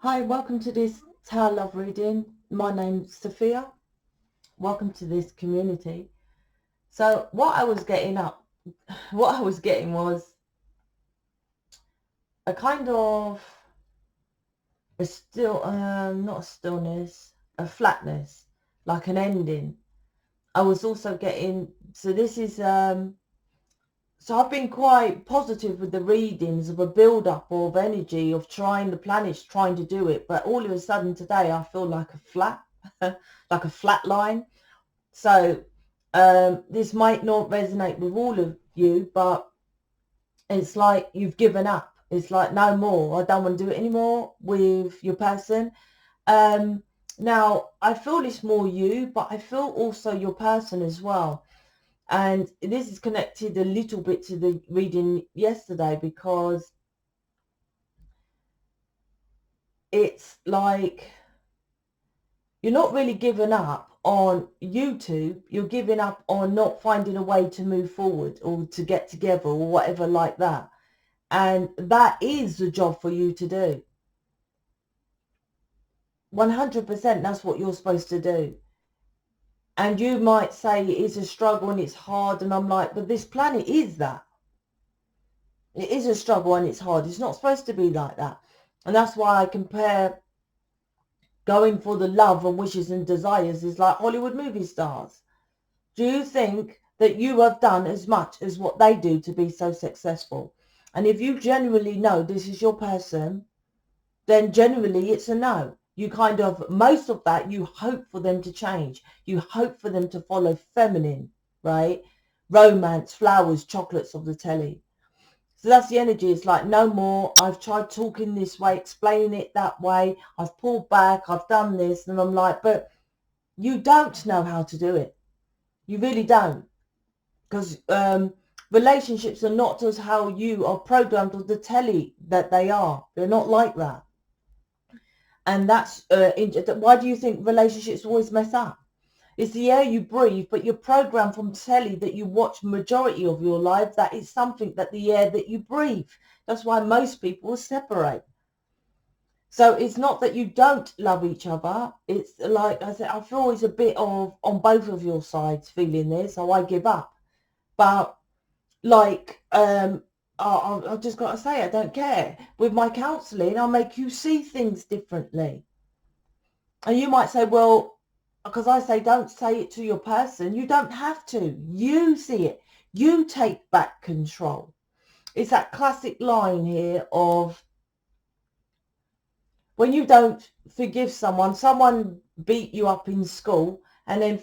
Hi, welcome to this Tower Love reading. My name's Sophia. Welcome to this community. So what I was getting was a kind of not a stillness, a flatness, like an ending. I was also getting, so I've been quite positive with the readings of a build-up of energy of trying the planets, trying to do it. But all of a sudden today, I feel like a flat, like a flat line. So this might not resonate with all of you, but it's like you've given up. It's like, no more. I don't want to do it anymore with your person. Now, I feel it's more you, but I feel also your person as well. And this is connected a little bit to the reading yesterday, because it's like you're not really giving up on YouTube, you're giving up on not finding a way to move forward or to get together or whatever like that. And that is the job for you to do. 100% that's what you're supposed to do. And you might say it is a struggle and it's hard, and I'm like, but this planet is that. It is a struggle and it's hard. It's not supposed to be like that. And that's why I compare going for the love and wishes and desires is like Hollywood movie stars. Do you think that you have done as much as what they do to be so successful? And if you genuinely know this is your person, then generally it's a no. You kind of, most of that, you hope for them to change. You hope for them to follow feminine, right? Romance, flowers, chocolates of the telly. So that's the energy. It's like, no more. I've tried talking this way, explaining it that way. I've pulled back. I've done this. And I'm like, but you don't know how to do it. You really don't. Because relationships are not as how you are programmed or the telly that they are. They're not like that. And that's why do you think relationships always mess up? It's the air you breathe, but you're programmed from telly that you watch majority of your life. That is something that the air that you breathe. That's why most people separate. So it's not that you don't love each other. It's like I said, I feel it's a bit of on both of your sides feeling this, so I give up. But like, I've just got to say, I don't care. With my counselling, I'll make you see things differently. And you might say, well, because I say don't say it to your person. You don't have to. You see it. You take back control. It's that classic line here of when you don't forgive someone beat you up in school, and then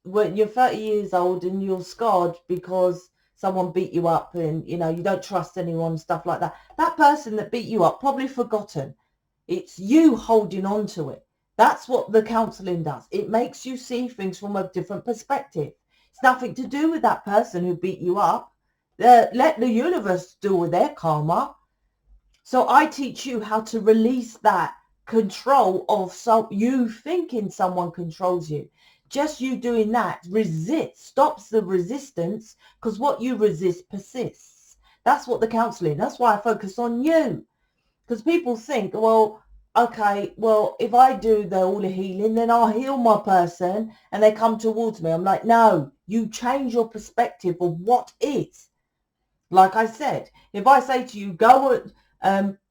when you're 30 years old and you're scarred because someone beat you up and, you know, you don't trust anyone, stuff like that. That person that beat you up, probably forgotten. It's you holding on to it. That's what the counselling does. It makes you see things from a different perspective. It's nothing to do with that person who beat you up. Let the universe deal with their karma. So I teach you how to release that control of you thinking someone controls you. Just you doing that stops the resistance, because what you resist persists. That's what the counselling, that's why I focus on you. Because people think, well, okay, well, if I do all the healing, then I'll heal my person and they come towards me. I'm like, no, you change your perspective of what is. Like I said, if I say to you,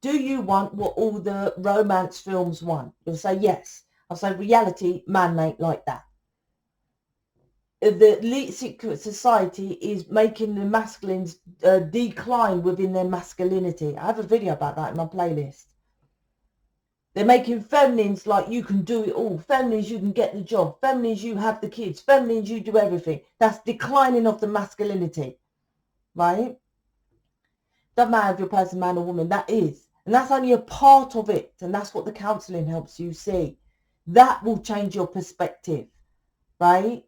do you want what all the romance films want? You'll say yes. I'll say reality, man ain't like that. The elite secret society is making the masculines decline within their masculinity. I have a video about that in my playlist. They're making feminines like you can do it all. Feminines, you can get the job. Feminines, you have the kids. Feminines, you do everything. That's declining of the masculinity, right? Doesn't matter if you're a person, man or woman, that is. And that's only a part of it. And that's what the counselling helps you see. That will change your perspective, right?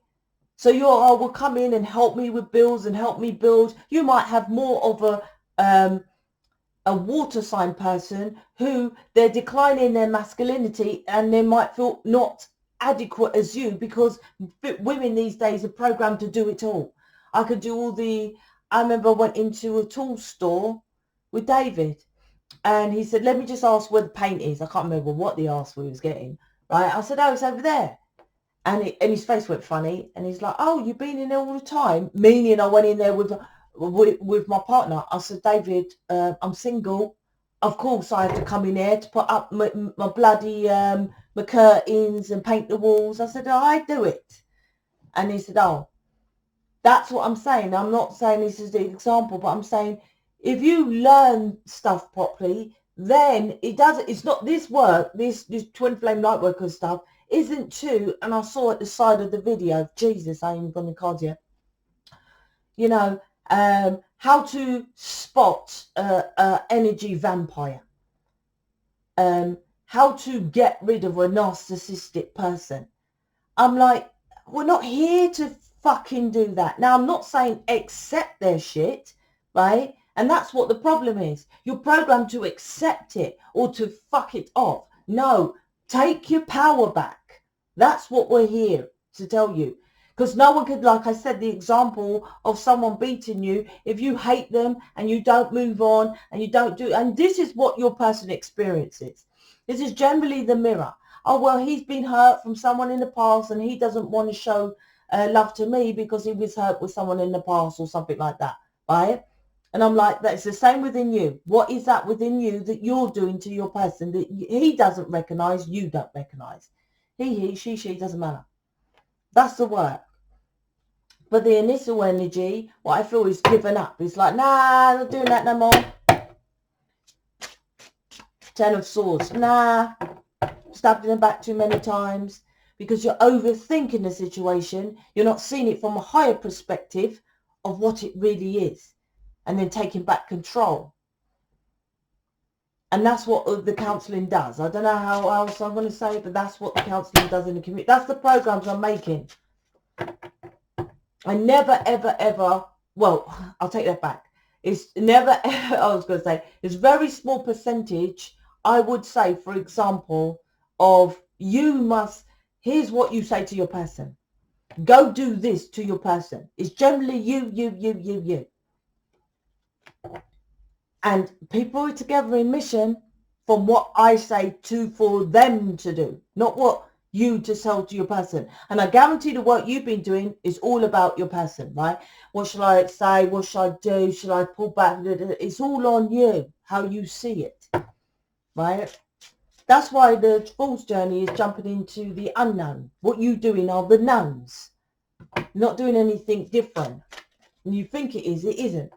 So will come in and help me with bills and help me build. You might have more of a water sign person who they're declining their masculinity and they might feel not adequate as you, because women these days are programmed to do it all. I remember I went into a tool store with David And he said, let me just ask where the paint is. I can't remember what the ask we was getting. Right? I said, oh, it's over there. And his face went funny. And he's like, oh, you've been in there all the time? Meaning I went in there with my partner. I said, David, I'm single. Of course I have to come in there to put up my bloody my curtains and paint the walls. I said, oh, I do it. And he said, oh, that's what I'm saying. I'm not saying this is the example, but I'm saying if you learn stuff properly, then it's not this work, this twin flame lightworker stuff isn't too, and I saw at the side of the video, Jesus, I ain't even got the cards yet, you know, how to spot energy vampire, how to get rid of a narcissistic person. I'm like, we're not here to fucking do that. Now, I'm not saying accept their shit, right? And that's what the problem is. You're programmed to accept it or to fuck it off. No, take your power back. That's what we're here to tell you. Because no one could, like I said, the example of someone beating you, if you hate them and you don't move on and you don't do, and this is what your person experiences. This is generally the mirror. Oh, well, he's been hurt from someone in the past and he doesn't want to show love to me because he was hurt with someone in the past or something like that, right? And I'm like, that's the same within you. What is that within you that you're doing to your person that he doesn't recognize, you don't recognize? He, she, doesn't matter. That's the work. But the initial energy, what I feel is given up. It's like, nah, not doing that no more. Ten of Swords, nah. Stabbed in the back too many times because you're overthinking the situation. You're not seeing it from a higher perspective of what it really is, and then taking back control. And that's what the counselling does. I don't know how else I'm going to say it, but that's what the counselling does in the community. That's the programs I'm making. I never, ever, ever, well, I'll take that back. It's never, I was going to say, it's very small percentage, I would say, for example, of you must, here's what you say to your person. Go do this to your person. It's generally you. And people are together in mission from what I say for them to do, not what you to sell to your person. And I guarantee the work you've been doing is all about your person, right? What shall I say? What shall I do? Shall I pull back? It's all on you, how you see it, right? That's why the Fool's Journey is jumping into the unknown. What you doing are the knowns. You're not doing anything different. And you think it is, it isn't.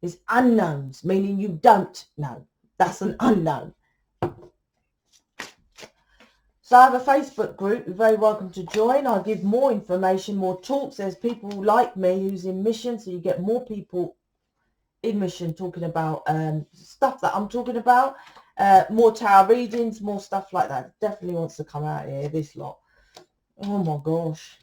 It's unknowns, meaning you don't know. That's an unknown. So I have a Facebook group. You're very welcome to join. I give more information, more talks. There's people like me who's in mission, so you get more people in mission talking about stuff that I'm talking about. More tarot readings, more stuff like that. Definitely wants to come out here, this lot. Oh my gosh.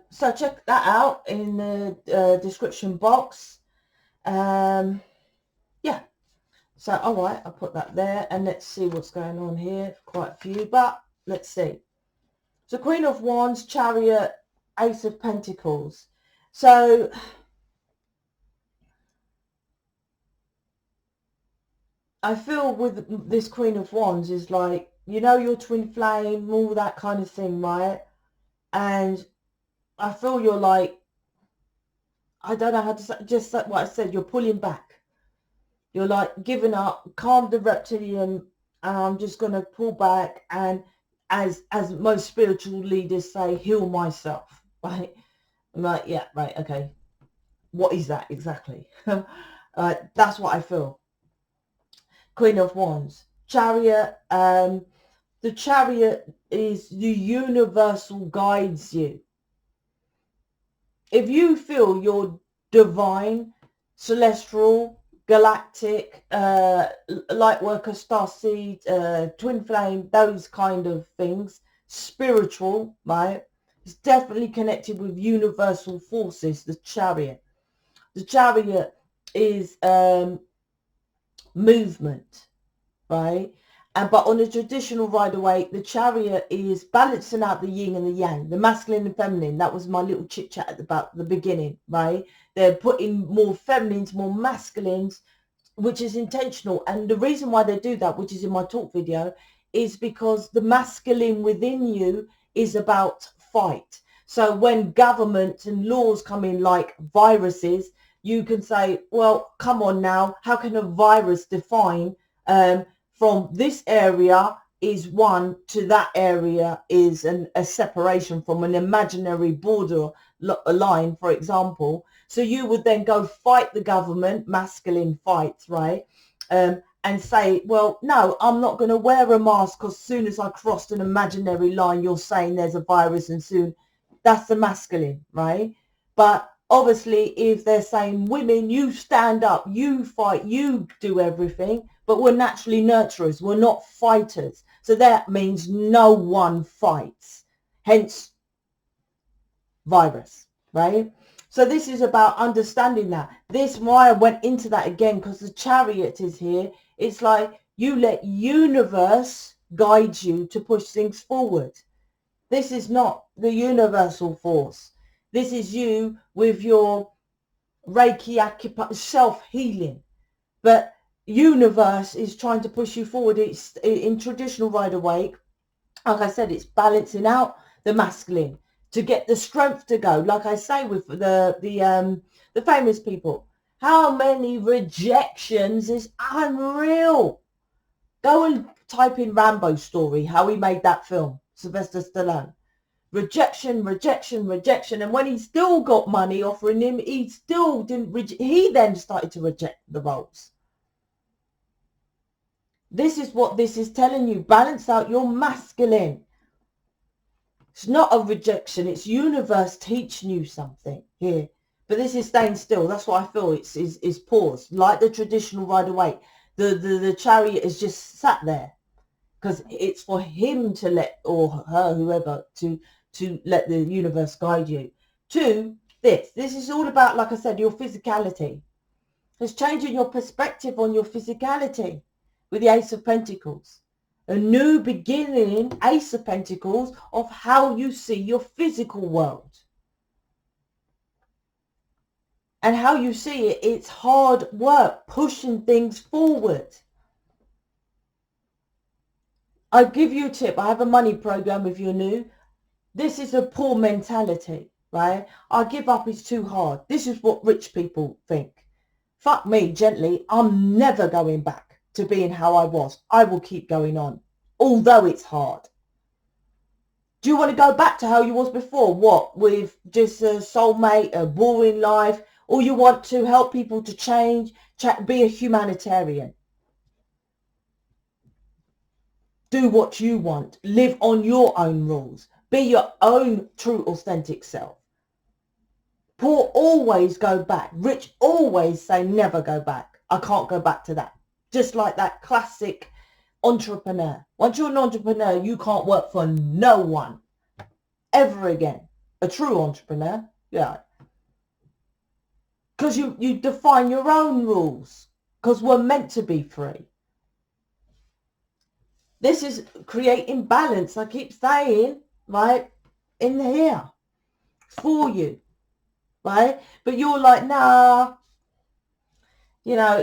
So check that out in the description box. Yeah. So, all right, I'll put that there. And let's see what's going on here. Quite a few, but let's see. So Queen of Wands, Chariot, Ace of Pentacles. So I feel with this Queen of Wands is like, you know, your twin flame, all that kind of thing, right? And I feel you're like, I don't know how to say, just like what I said, you're pulling back. You're like giving up, calm the reptilian, and I'm just going to pull back and, as most spiritual leaders say, heal myself, right? I'm like, yeah, right, okay. What is that exactly? That's what I feel. Queen of Wands. Chariot. The Chariot is the universal guides you. If you feel you're divine, celestial, galactic, Lightworker, Starseed, Twin Flame, those kind of things, spiritual, right? It's definitely connected with universal forces, the Chariot. The Chariot is movement, right? But on a traditional Rider-Waite, the chariot is balancing out the yin and the yang, the masculine and feminine. That was my little chit chat about the beginning, right? They're putting more feminines, more masculines, which is intentional. And the reason why they do that, which is in my talk video, is because the masculine within you is about fight. So when governments and laws come in like viruses, you can say, well, come on now, how can a virus define from this area is one to that area is a separation from an imaginary border line, for example. So you would then go fight the government, masculine fights, right? And say, well, no, I'm not going to wear a mask because as soon as I crossed an imaginary line, you're saying there's a virus and soon that's the masculine, right? But obviously, if they're saying women, you stand up, you fight, you do everything, but we're naturally nurturers. We're not fighters. So that means no one fights. Hence, virus, right? So this is about understanding that. This why I went into that again, because the chariot is here. It's like you let universe guide you to push things forward. This is not the universal force. This is you with your Reiki self-healing. But universe is trying to push you forward. It's in traditional Rider-Waite, like I said, it's balancing out the masculine to get the strength to go. Like I say with the famous people, how many rejections is unreal. Go and type in Rambo story, how he made that film, Sylvester Stallone. Rejection, rejection, rejection. And when he still got money offering him, he still didn't he then started to reject the roles. This is what this is telling you. Balance out your masculine. It's not a rejection. It's universe teaching you something here. But this is staying still. That's what I feel. It's paused. Like the traditional Rider-Waite. The chariot is just sat there. Because it's for him to let, or her, whoever, to let the universe guide you to this. This is all about, like I said, your physicality. It's changing your perspective on your physicality with the Ace of Pentacles. A new beginning, Ace of Pentacles, of how you see your physical world. And how you see it, it's hard work, pushing things forward. I'll give you a tip. I have a money program if you're new. This is a poor mentality, right? I give up, it's too hard. This is what rich people think. Fuck me, gently. I'm never going back to being how I was. I will keep going on, although it's hard. Do you want to go back to how you was before? What, with just a soulmate, a boring life? Or you want to help people to change, be a humanitarian? Do what you want. Live on your own rules. Be your own true, authentic self. Poor always go back. Rich always say never go back. I can't go back to that. Just like that classic entrepreneur. Once you're an entrepreneur, you can't work for no one ever again. A true entrepreneur, yeah. Because you define your own rules. Because we're meant to be free. This is creating balance. I keep saying, right, in here for you, right? But you're like, nah, you know,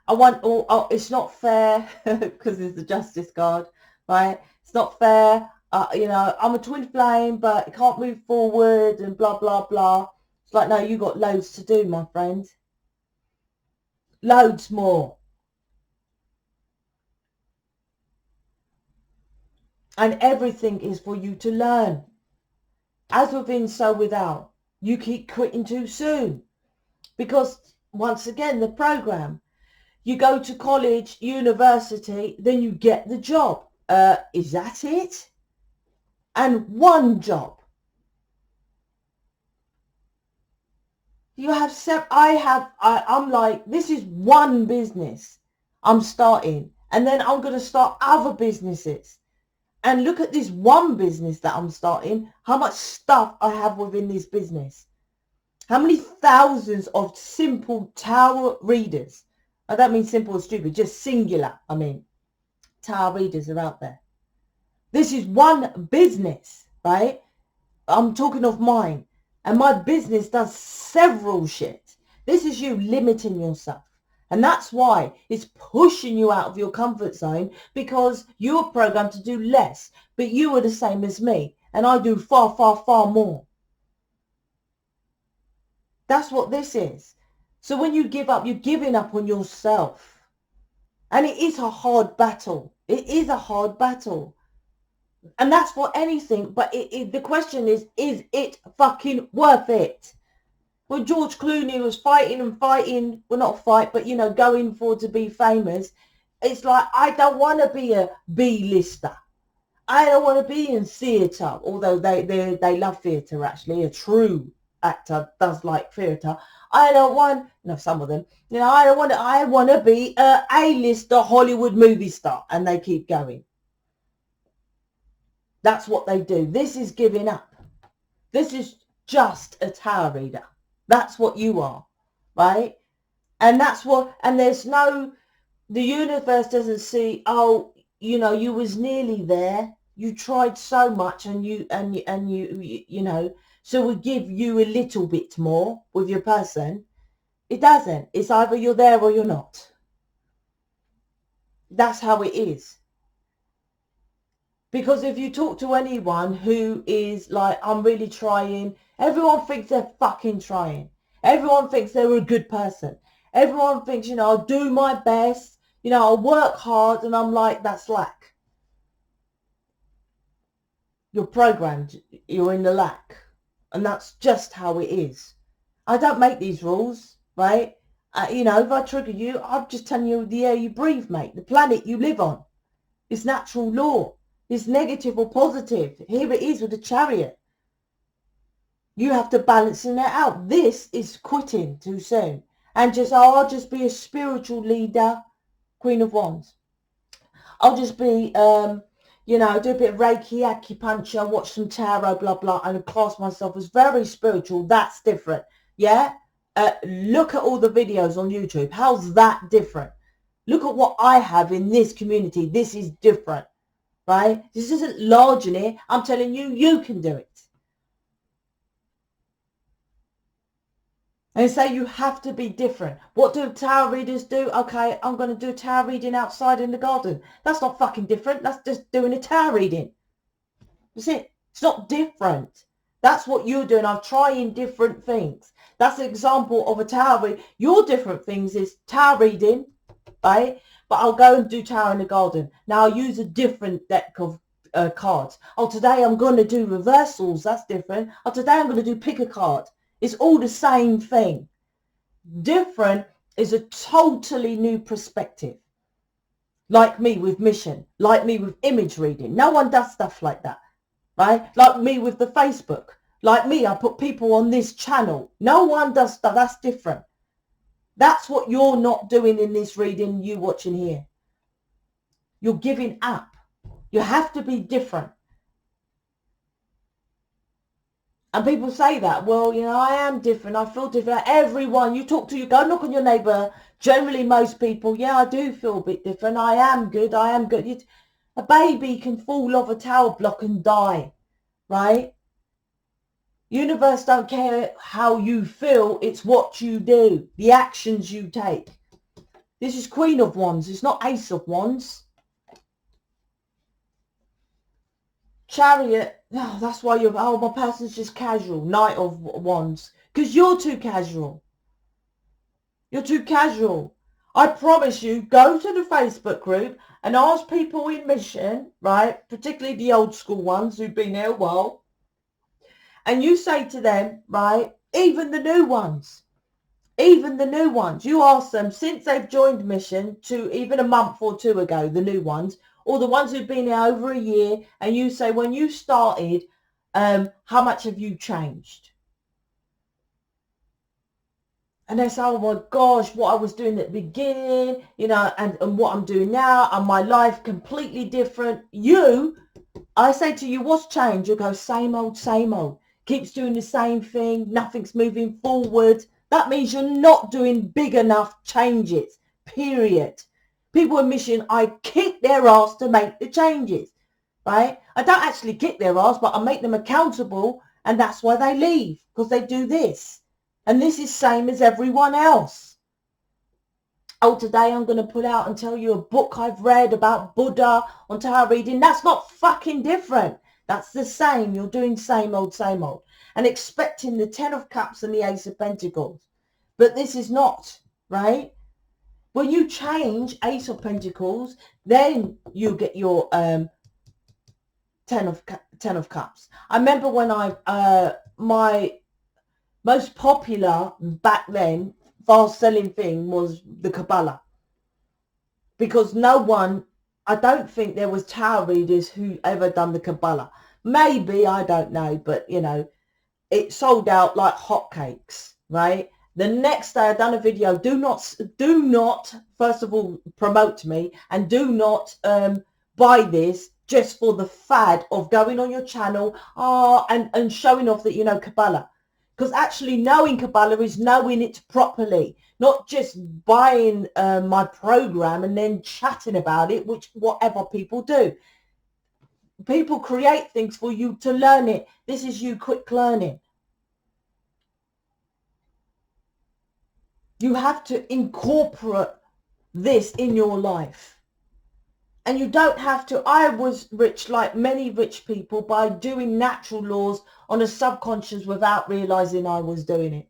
I want, oh, it's not fair because it's the Justice card, right? It's not fair. You know, I'm a twin flame, but I can't move forward and blah, blah, blah. It's like, no, you got loads to do, my friend. Loads more. And everything is for you to learn. As within, so without. You keep quitting too soon. Because, once again, the program. You go to college, university, then you get the job. Is that it? And one job. You have I'm like, this is one business I'm starting. And then I'm going to start other businesses. And look at this one business that I'm starting, how much stuff I have within this business. How many thousands of simple tarot readers I don't mean simple or stupid, just singular. I mean, tarot readers are out there. This is one business, right? I'm talking of mine. And my business does several shit. This is you limiting yourself. And that's why it's pushing you out of your comfort zone, because you're programmed to do less. But you are the same as me. And I do far, far, far more. That's what this is. So when you give up, you're giving up on yourself. And it is a hard battle. It is a hard battle. And that's for anything. But the question is it fucking worth it? When George Clooney was fighting, well, not fight, but, you know, going for to be famous, it's like, I don't want to be a B-lister. I don't want to be in theatre, although they love theatre, actually. A true actor does like theatre. I don't want, some of them, I want to be a A-lister Hollywood movie star, and they keep going. That's what they do. This is giving up. This is just a tarot reader. That's what you are, right? And that's what, and there's no, the universe doesn't see, oh, you was nearly there. You tried so much, and you so we give you a little bit more with your person. It doesn't. It's either you're there or you're not. That's how it is. Because if you talk to anyone who is like, I'm really trying, everyone thinks they're fucking trying. Everyone thinks they're a good person. Everyone thinks, I'll do my best, I'll work hard, and I'm like, that's lack. You're programmed, you're in the lack. And that's just how it is. I don't make these rules, right? If I trigger you, I'm just telling you the air you breathe, mate. The planet you live on. It's natural law. It's negative or positive. Here it is with the Chariot. You have to balance it out. This is quitting too soon. And I'll just be a spiritual leader, Queen of Wands. I'll just be, do a bit of Reiki, acupuncture, watch some tarot, blah, blah, and class myself as very spiritual. That's different. Yeah? Look at all the videos on YouTube. How's that different? Look at what I have in this community. This is different. Right? This isn't large in it. I'm telling you, you can do it. And say you have to be different. What do tarot readers do? Okay, I'm going to do a tarot reading outside in the garden. That's not fucking different. That's just doing a tarot reading. That's it. It's not different. That's what you're doing. I'm trying different things. That's an example of a tarot reading. Your different things is tarot reading, right? But I'll go and do tarot in the garden. Now I'll use a different deck of cards. Oh, today I'm going to do reversals. That's different. Oh, today I'm going to do pick a card. It's all the same thing. Different is a totally new perspective. Like me with mission. Like me with image reading. No one does stuff like that. Right? Like me with the Facebook. Like me, I put people on this channel. No one does stuff. That's different. That's what you're not doing in this reading you watching here. You're giving up. You have to be different. And people say that, well, I am different. I feel different. Everyone, you talk to, you go knock on your neighbour. Generally, most people, yeah, I do feel a bit different. I am good. I am good. A baby can fall off a tower block and die, right? Universe don't care how you feel. It's what you do, the actions you take. This is Queen of Wands. It's not Ace of Wands. Chariot. Oh, that's why my person's just casual. Knight of Wands. Because you're too casual. You're too casual. I promise you, go to the Facebook group and ask people in mission, right? Particularly the old school ones who've been here a while. And you say to them, right, even the new ones, you ask them since they've joined mission to even a month or two ago, the new ones, or the ones who've been here over a year, and you say, when you started, how much have you changed? And they say, oh my gosh, what I was doing at the beginning, and what I'm doing now, and my life completely different. I say to you, what's changed? You go, same old, same old. Keeps doing the same thing. Nothing's moving forward. That means you're not doing big enough changes. period. People in mission, I kick their ass to make the changes, right? I don't actually kick their ass, but I make them accountable, and that's why they leave, because they do this. And this is same as everyone else. Oh, today I'm going to put out and tell you a book I've read about Buddha on tarot reading. That's not fucking different. That's the same. You're doing same old, and expecting the 10 of Cups and the Ace of Pentacles. But this is not, right? When you change Ace of Pentacles, then you get your 10 of Cups. I remember when my most popular back then fast selling thing was the Kabbalah, because no one, I don't think there was tarot readers who ever done the Kabbalah. Maybe, I don't know, but you know, it sold out like hotcakes, right? The next day I done a video. Do not first of all promote me, and do not buy this just for the fad of going on your channel and showing off that you know Kabbalah. Because actually knowing Kabbalah is knowing it properly, not just buying my program and then chatting about it, which whatever people do. People create things for you to learn it. This is you quick learning. You have to incorporate this in your life. And you don't have to. I was rich like many rich people by doing natural laws on a subconscious without realizing I was doing it.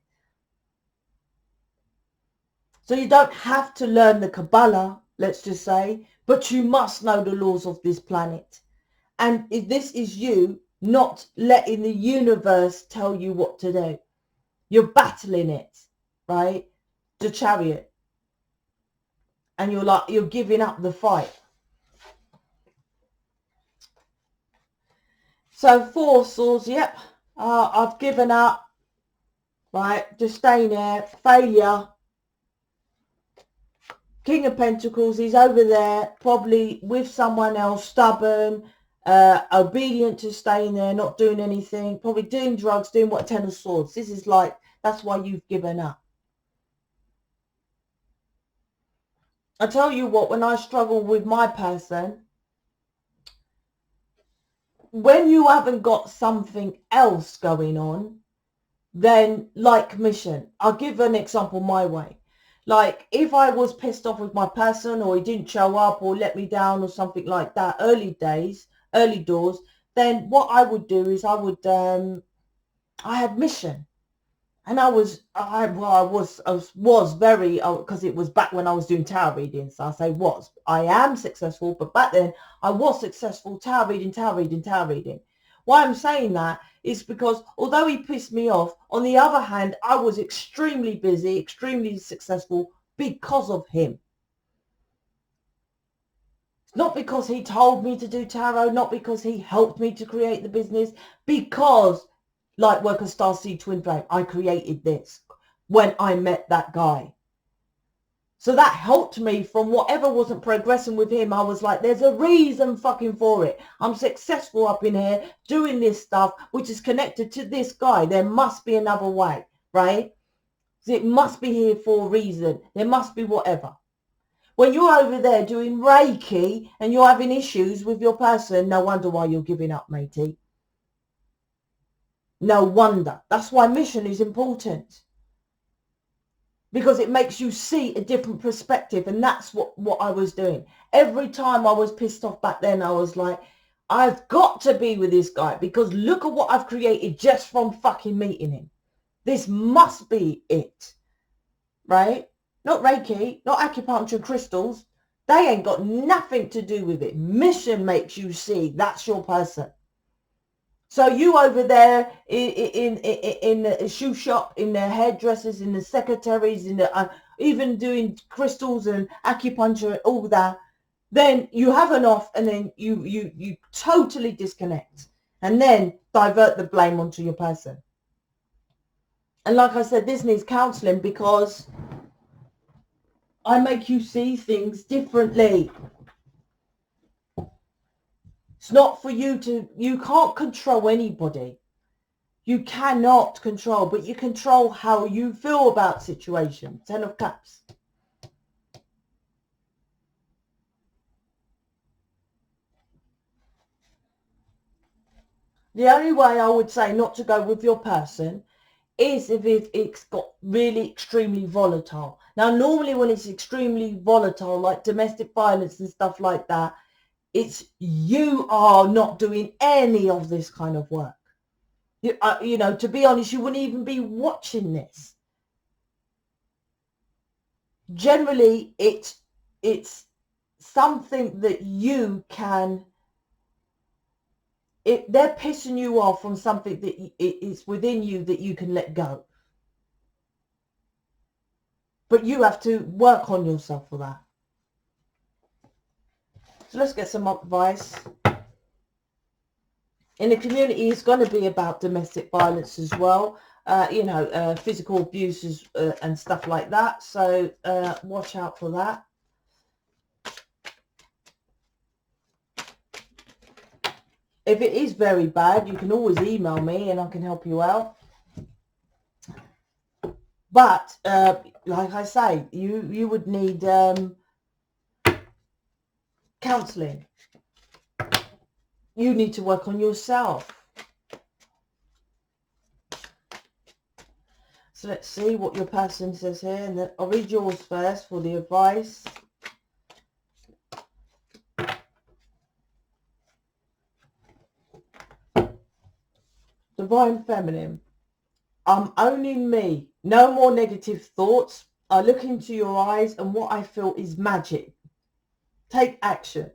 So you don't have to learn the Kabbalah, let's just say, but you must know the laws of this planet. And if this is you not letting the universe tell you what to do. You're battling it, right? The Chariot. And you're giving up the fight. So 4 of Swords, yep. I've given up. Right, just staying there. Failure. King of Pentacles, he's over there, probably with someone else, stubborn, obedient to staying there, not doing anything, probably doing drugs, doing what 10 of Swords. This is like, that's why you've given up. I tell you what, when I struggle with my person, when you haven't got something else going on, then like mission. I'll give an example my way. Like if I was pissed off with my person, or he didn't show up or let me down or something like that, early doors, then what I would do is I had mission. And I was very, because it was back when I was doing tarot readings. So I say was. I am successful, but back then I was successful tarot reading. Why I'm saying that is because although he pissed me off, on the other hand, I was extremely busy, extremely successful because of him. Not because he told me to do tarot, not because he helped me to create the business, because Lightworkers, Starseeds, Twinflames, I created this when I met that guy. So that helped me from whatever wasn't progressing with him. I was like, there's a reason fucking for it. I'm successful up in here doing this stuff, which is connected to this guy. There must be another way, right? It must be here for a reason. There must be whatever. When you're over there doing Reiki and you're having issues with your person, no wonder why you're giving up, matey. No wonder. That's why mission is important. Because it makes you see a different perspective. And that's what I was doing. Every time I was pissed off back then, I was like, I've got to be with this guy. Because look at what I've created just from fucking meeting him. This must be it. Right? Not Reiki, not acupuncture, crystals. They ain't got nothing to do with it. Mission makes you see that's your person. So you over there in the shoe shop, in the hairdressers, in the secretaries, in the even doing crystals and acupuncture and all that, then you have an off, and then you totally disconnect, and then divert the blame onto your person. And like I said, this needs counselling, because I make you see things differently. It's not for you to, you can't control anybody. You cannot control, but you control how you feel about situations. 10 of Cups. The only way I would say not to go with your person is if it's got really extremely volatile. Now, normally when it's extremely volatile, like domestic violence and stuff like that, it's you are not doing any of this kind of work. You know, to be honest, you wouldn't even be watching this. Generally, it's something that you can, they're pissing you off on something that is within you that you can let go. But you have to work on yourself for that. So let's get some advice. In the community, it's going to be about domestic violence as well. You know, physical abuses and stuff like that. So watch out for that. If it is very bad, you can always email me and I can help you out. But like I say, you would need counselling. You need to work on yourself. So let's see what your person says here, and then I'll read yours first for the advice. Divine Feminine. I'm owning me. No more negative thoughts. I look into your eyes and what I feel is magic. Take action.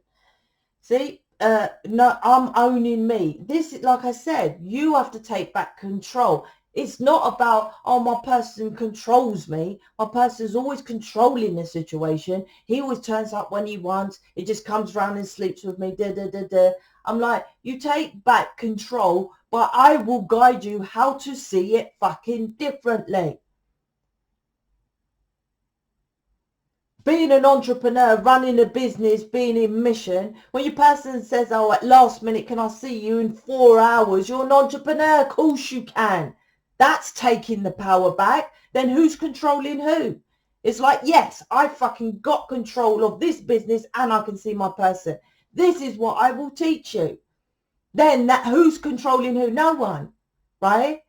See, no, I'm owning me. This is, like I said, you have to take back control. It's not about, oh, my person controls me. My person's always controlling the situation. He always turns up when he wants. He just comes around and sleeps with me. I'm like, you take back control, but I will guide you how to see it fucking differently. Being an entrepreneur, running a business, being in mission, when your person says, oh, at last minute, can I see you in 4 hours? You're an entrepreneur. Of course you can. That's taking the power back. Then who's controlling who? It's like, yes, I fucking got control of this business and I can see my person. This is what I will teach you. Then that who's controlling who? No one, right?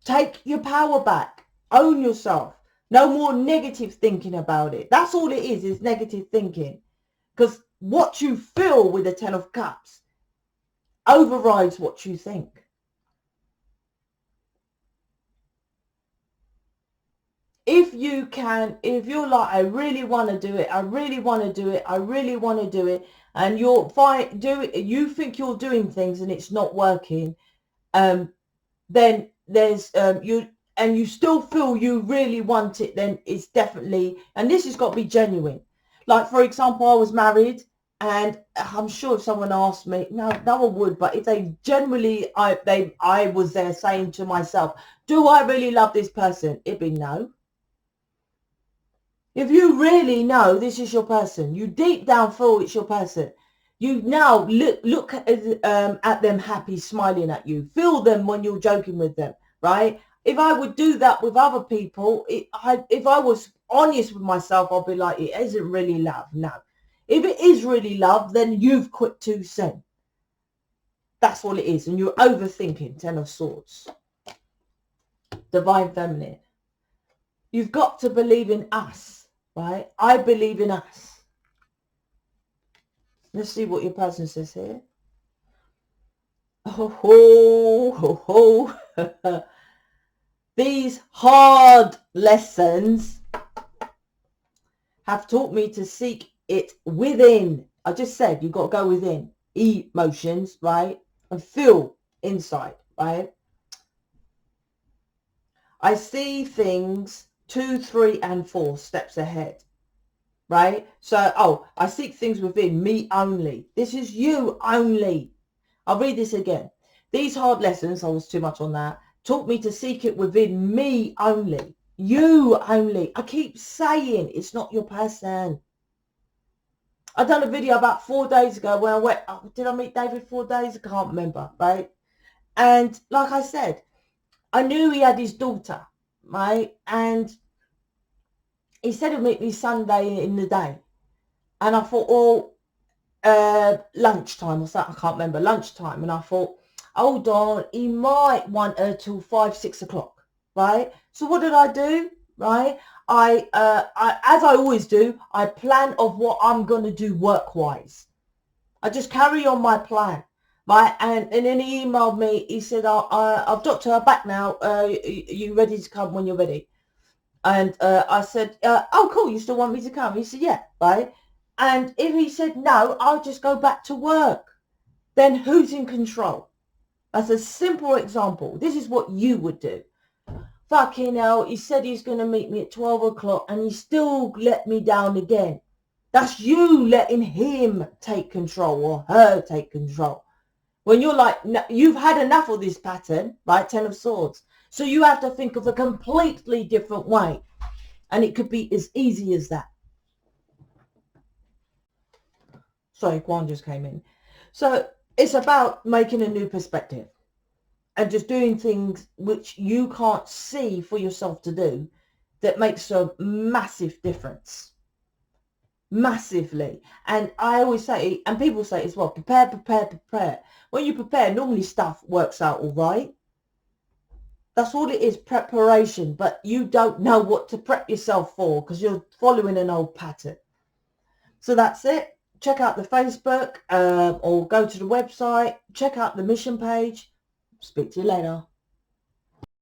Take your power back. Own yourself. No more negative thinking about it. That's all it is negative thinking. Because what you feel with the 10 of Cups overrides what you think. If you can, if you're like, I really want to do it, I really want to do it, I really want to do it, and you're fine, you think you're doing things and it's not working, then there's you still feel you really want it, then it's definitely, and this has got to be genuine. Like, for example, I was married, and I'm sure if someone asked me, no one would, but if they generally, I was there saying to myself, do I really love this person? It'd be no. If you really know this is your person, you deep down feel it's your person, you now look at them happy, smiling at you. Feel them when you're joking with them, right? If I would do that with other people, if I was honest with myself, I'll be like, it isn't really love. No. If it is really love, then you've quit too soon. That's all it is. And you're overthinking. 10 of Swords. Divine Feminine. You've got to believe in us, right? I believe in us. Let's see what your person says here. Oh, ho, ho, ho. These hard lessons have taught me to seek it within. I just said you've got to go within. Emotions, right? And feel inside, right? I see things 2, 3, and 4 steps ahead. Right? So, I seek things within me only. This is you only. I'll read this again. These hard lessons, I was too much on that, taught me to seek it within me only. You only. I keep saying it's not your person. I done a video about 4 days ago when I went, did I meet David 4 days? I can't remember, right? And like I said, I knew he had his daughter, right? And he said he'd meet me Sunday in the day. And I thought, lunchtime or something, I can't remember, lunchtime, and I thought, hold on, he might want her till 5, 6 o'clock, right? So what did I do, right? I as I always do, I plan of what I'm going to do work-wise. I just carry on my plan, right? And then he emailed me, he said, I've dropped her back now, you ready to come when you're ready? And I said, oh, cool, you still want me to come? He said, yeah, right? And if he said no, I'll just go back to work. Then who's in control? That's a simple example. This is what you would do. Fucking hell, he said he's going to meet me at 12 o'clock and he still let me down again. That's you letting him take control or her take control. When you're like, you've had enough of this pattern, right? 10 of Swords. So you have to think of a completely different way. And it could be as easy as that. Sorry, Kwan just came in. So it's about making a new perspective and just doing things which you can't see for yourself to do that makes a massive difference. Massively. And I always say, and people say as well, prepare, prepare, prepare. When you prepare, normally stuff works out all right. That's all it is, preparation. But you don't know what to prep yourself for because you're following an old pattern. So that's it. Check out the Facebook or go to the website. Check out the mission page. Speak to you later.